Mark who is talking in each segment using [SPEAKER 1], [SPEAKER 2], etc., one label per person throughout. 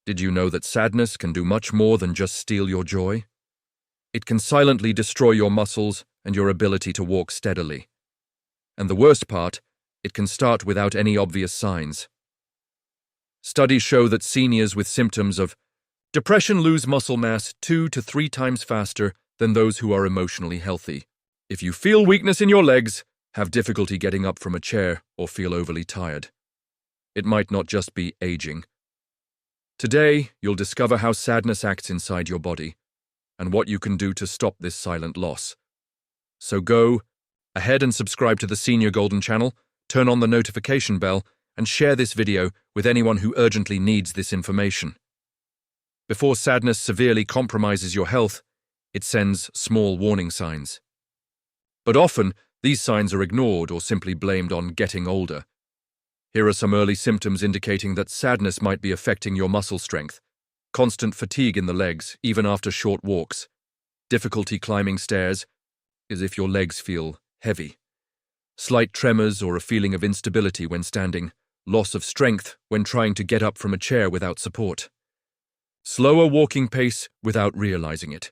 [SPEAKER 1] Did you know that sadness can do much more than just steal your joy? It can silently destroy your muscles and your ability to walk steadily. And the worst part, it can start without any obvious signs. Studies show that seniors with symptoms of depression lose muscle mass 2 to 3 times faster than those who are emotionally healthy. If you feel weakness in your legs, have difficulty getting up from a chair, or feel overly tired, it might not just be aging. Today, you'll discover how sadness acts inside your body and what you can do to stop this silent loss. So go ahead and subscribe to the Senior Golden Channel, turn on the notification bell, and share this video with anyone who urgently needs this information. Before sadness severely compromises your health, it sends small warning signs. But often, these signs are ignored or simply blamed on getting older. Here are some early symptoms indicating that sadness might be affecting your muscle strength. Constant fatigue in the legs, even after short walks. Difficulty climbing stairs, as if your legs feel heavy. Slight tremors or a feeling of instability when standing. Loss of strength when trying to get up from a chair without support. Slower walking pace without realizing it.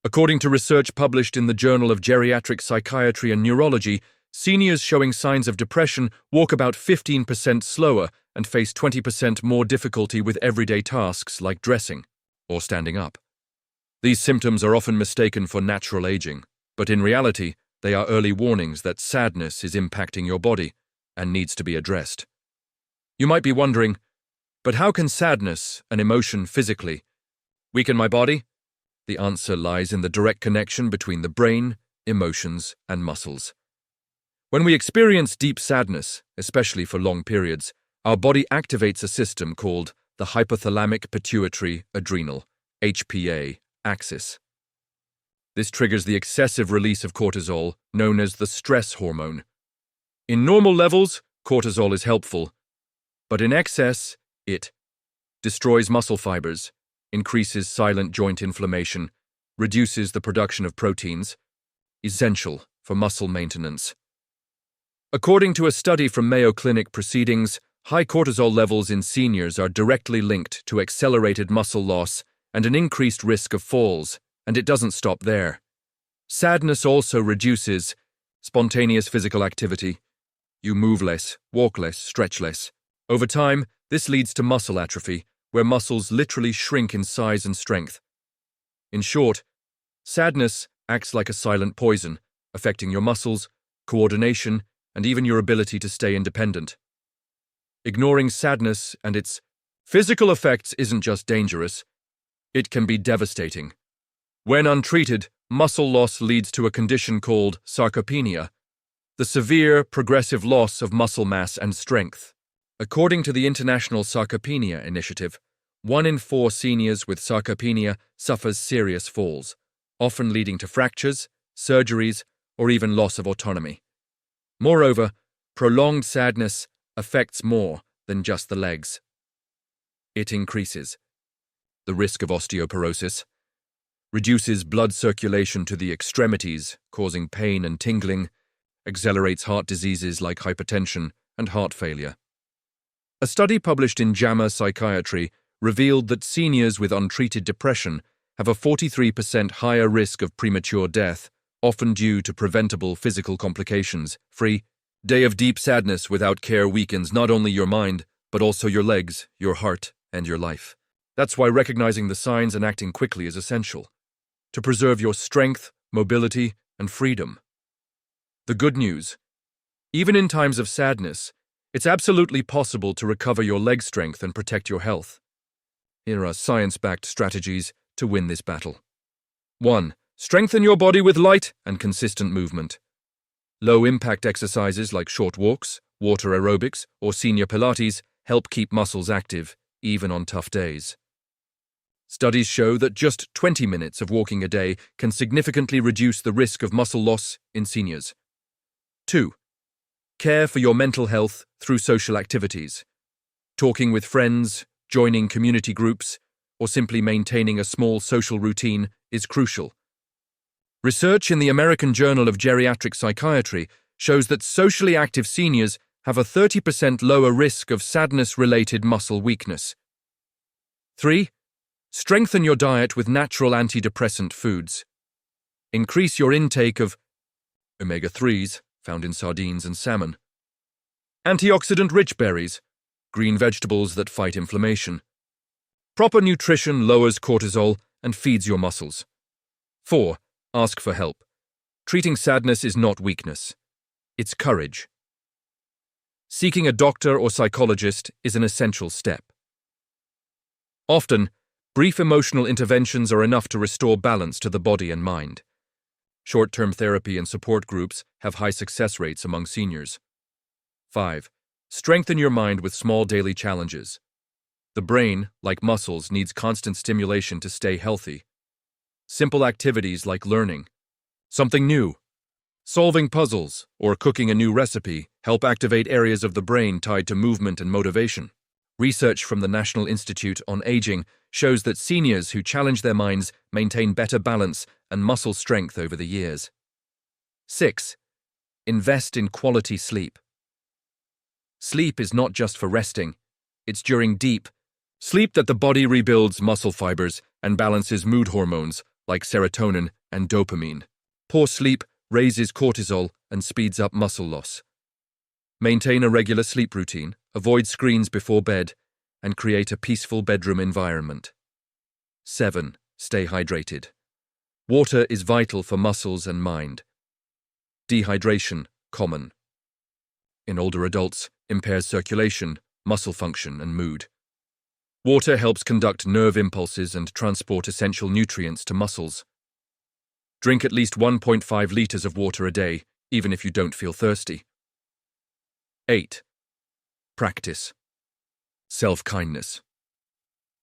[SPEAKER 1] According to research published in the Journal of Geriatric Psychiatry and Neurology, seniors showing signs of depression walk about 15% slower and face 20% more difficulty with everyday tasks like dressing or standing up. These symptoms are often mistaken for natural aging, but in reality, they are early warnings that sadness is impacting your body and needs to be addressed. You might be wondering, but how can sadness, an emotion physically, weaken my body? The answer lies in the direct connection between the brain, emotions, and muscles. When we experience deep sadness, especially for long periods, our body activates a system called the hypothalamic pituitary adrenal, HPA, axis. This triggers the excessive release of cortisol, known as the stress hormone. In normal levels, cortisol is helpful, but in excess, it destroys muscle fibers, increases silent joint inflammation, reduces the production of proteins, essential for muscle maintenance. According to a study from Mayo Clinic Proceedings, high cortisol levels in seniors are directly linked to accelerated muscle loss and an increased risk of falls, and it doesn't stop there. Sadness also reduces spontaneous physical activity. You move less, walk less, stretch less. Over time, this leads to muscle atrophy, where muscles literally shrink in size and strength. In short, sadness acts like a silent poison, affecting your muscles, coordination, and even your ability to stay independent. Ignoring sadness and its physical effects isn't just dangerous, it can be devastating. When untreated, muscle loss leads to a condition called sarcopenia, the severe, progressive loss of muscle mass and strength. According to the International Sarcopenia Initiative, 1 in 4 seniors with sarcopenia suffers serious falls, often leading to fractures, surgeries, or even loss of autonomy. Moreover, prolonged sadness affects more than just the legs. It increases the risk of osteoporosis, reduces blood circulation to the extremities, causing pain and tingling, accelerates heart diseases like hypertension and heart failure. A study published in JAMA Psychiatry revealed that seniors with untreated depression have a 43% higher risk of premature death, often due to preventable physical complications. Day of deep sadness without care weakens not only your mind, but also your legs, your heart, and your life. That's why recognizing the signs and acting quickly is essential, to preserve your strength, mobility, and freedom. The good news: even in times of sadness, it's absolutely possible to recover your leg strength and protect your health. Here are science-backed strategies to win this battle. 1. Strengthen your body with light and consistent movement. Low-impact exercises like short walks, water aerobics, or senior Pilates help keep muscles active, even on tough days. Studies show that just 20 minutes of walking a day can significantly reduce the risk of muscle loss in seniors. 2. Care for your mental health through social activities. Talking with friends, joining community groups, or simply maintaining a small social routine is crucial. Research in the American Journal of Geriatric Psychiatry shows that socially active seniors have a 30% lower risk of sadness-related muscle weakness. 3. Strengthen your diet with natural antidepressant foods. Increase your intake of omega-3s, found in sardines and salmon. Antioxidant-rich berries, green vegetables that fight inflammation. Proper nutrition lowers cortisol and feeds your muscles. 4. Ask for help. Treating sadness is not weakness. It's courage. Seeking a doctor or psychologist is an essential step. Often, brief emotional interventions are enough to restore balance to the body and mind. Short-term therapy and support groups have high success rates among seniors. 5. Strengthen your mind with small daily challenges. The brain, like muscles, needs constant stimulation to stay healthy. Simple activities like learning something new, solving puzzles, or cooking a new recipe help activate areas of the brain tied to movement and motivation. Research from the National Institute on Aging shows that seniors who challenge their minds maintain better balance and muscle strength over the years. 6. Invest in quality sleep. Sleep is not just for resting, it's during deep sleep that the body rebuilds muscle fibers and balances mood hormones like serotonin and dopamine. Poor sleep raises cortisol and speeds up muscle loss. Maintain a regular sleep routine, avoid screens before bed, and create a peaceful bedroom environment. 7. Stay hydrated. Water is vital for muscles and mind. Dehydration, common. In older adults, impairs circulation, muscle function, and mood. Water helps conduct nerve impulses and transport essential nutrients to muscles. Drink at least 1.5 liters of water a day, even if you don't feel thirsty. 8. Practice self-kindness.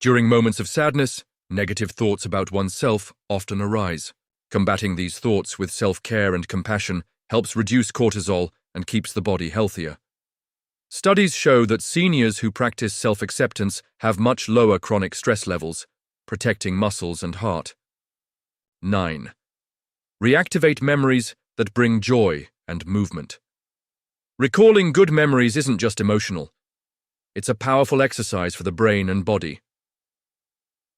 [SPEAKER 1] During moments of sadness, negative thoughts about oneself often arise. Combating these thoughts with self-care and compassion helps reduce cortisol and keeps the body healthier. Studies show that seniors who practice self-acceptance have much lower chronic stress levels, protecting muscles and heart. 9. Reactivate memories that bring joy and movement. Recalling good memories isn't just emotional. It's a powerful exercise for the brain and body.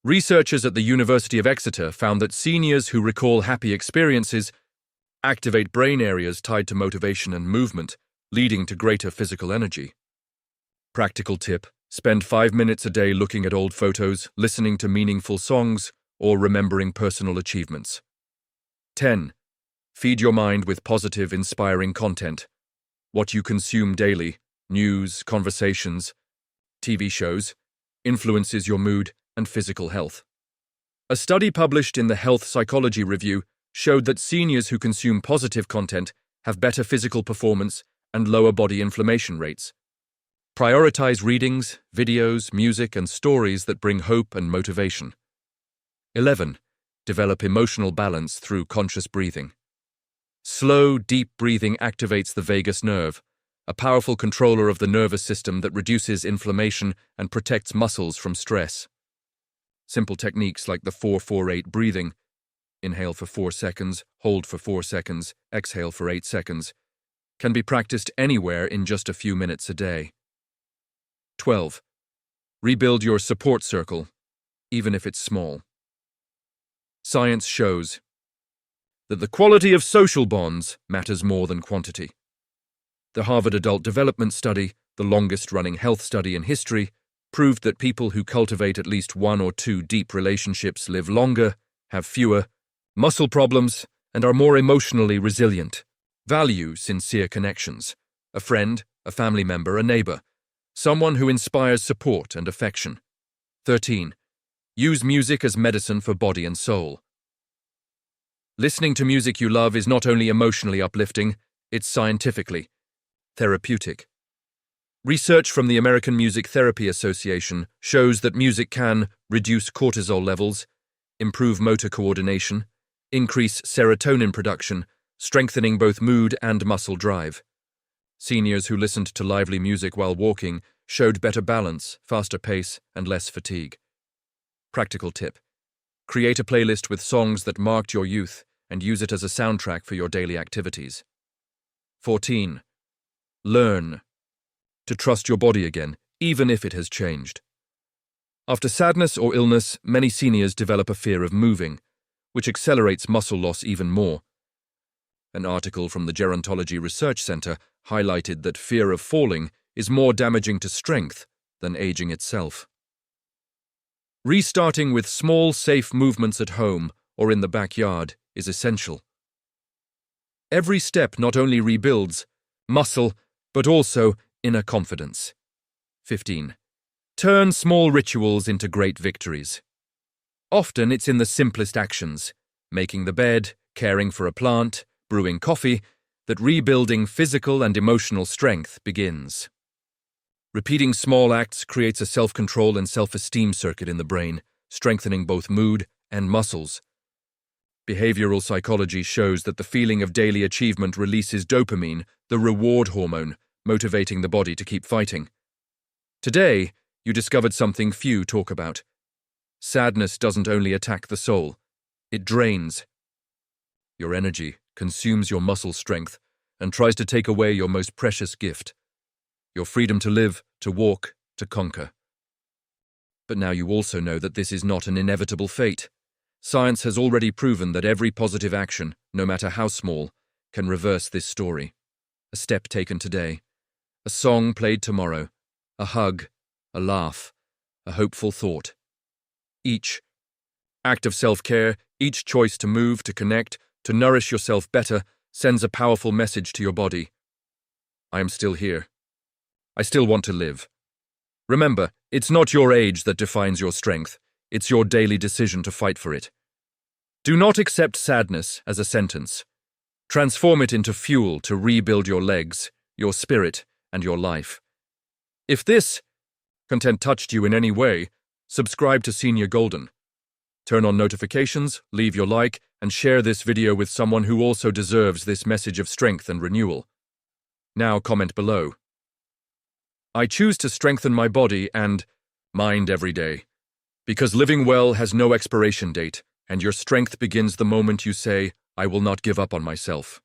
[SPEAKER 1] Researchers at the University of Exeter found that seniors who recall happy experiences activate brain areas tied to motivation and movement, leading to greater physical energy. Practical tip: spend 5 minutes a day looking at old photos, listening to meaningful songs, or remembering personal achievements. 10. Feed your mind with positive, inspiring content. What you consume daily, news, conversations, TV shows, influences your mood and physical health. A study published in the Health Psychology Review showed that seniors who consume positive content have better physical performance and lower body inflammation rates. Prioritize readings, videos, music, and stories that bring hope and motivation. 11. Develop emotional balance through conscious breathing. Slow, deep breathing activates the vagus nerve, a powerful controller of the nervous system that reduces inflammation and protects muscles from stress. Simple techniques like the 4-4-8 breathing, inhale for 4 seconds, hold for 4 seconds, exhale for 8 seconds, can be practiced anywhere in just a few minutes a day. 12. Rebuild your support circle, even if it's small. Science shows that the quality of social bonds matters more than quantity. The Harvard Adult Development Study, the longest-running health study in history, proved that people who cultivate at least 1 or 2 deep relationships live longer, have fewer muscle problems, and are more emotionally resilient. Value sincere connections: a friend, a family member, a neighbor, someone who inspires support and affection. 13. Use music as medicine for body and soul. Listening to music you love is not only emotionally uplifting, it's scientifically therapeutic. Research from the American Music Therapy Association shows that music can reduce cortisol levels, improve motor coordination, increase serotonin production, strengthening both mood and muscle drive. Seniors who listened to lively music while walking showed better balance, faster pace, and less fatigue. Practical tip: create a playlist with songs that marked your youth and use it as a soundtrack for your daily activities. 14. Learn to trust your body again, even if it has changed. After sadness or illness, many seniors develop a fear of moving, which accelerates muscle loss even more. An article from the Gerontology Research Center highlighted that fear of falling is more damaging to strength than aging itself. Restarting with small, safe movements at home or in the backyard is essential. Every step not only rebuilds muscle, but also inner confidence. 15. Turn small rituals into great victories. Often it's in the simplest actions, making the bed, caring for a plant, brewing coffee, that rebuilding physical and emotional strength begins. Repeating small acts creates a self-control and self-esteem circuit in the brain, strengthening both mood and muscles. Behavioral psychology shows that the feeling of daily achievement releases dopamine, the reward hormone, motivating the body to keep fighting. Today, you discovered something few talk about. Sadness doesn't only attack the soul, it drains your energy, consumes your muscle strength, and tries to take away your most precious gift, your freedom to live, to walk, to conquer. But now you also know that this is not an inevitable fate. Science has already proven that every positive action, no matter how small, can reverse this story. A step taken today, a song played tomorrow, a hug, a laugh, a hopeful thought. Each act of self-care, each choice to move, to connect, to nourish yourself better, sends a powerful message to your body. I am still here. I still want to live. Remember, it's not your age that defines your strength. It's your daily decision to fight for it. Do not accept sadness as a sentence. Transform it into fuel to rebuild your legs, your spirit, and your life. If this content touched you in any way, subscribe to Senior Golden. Turn on notifications, leave your like, and share this video with someone who also deserves this message of strength and renewal. Now comment below. I choose to strengthen my body and mind every day. Because living well has no expiration date, and your strength begins the moment you say, I will not give up on myself.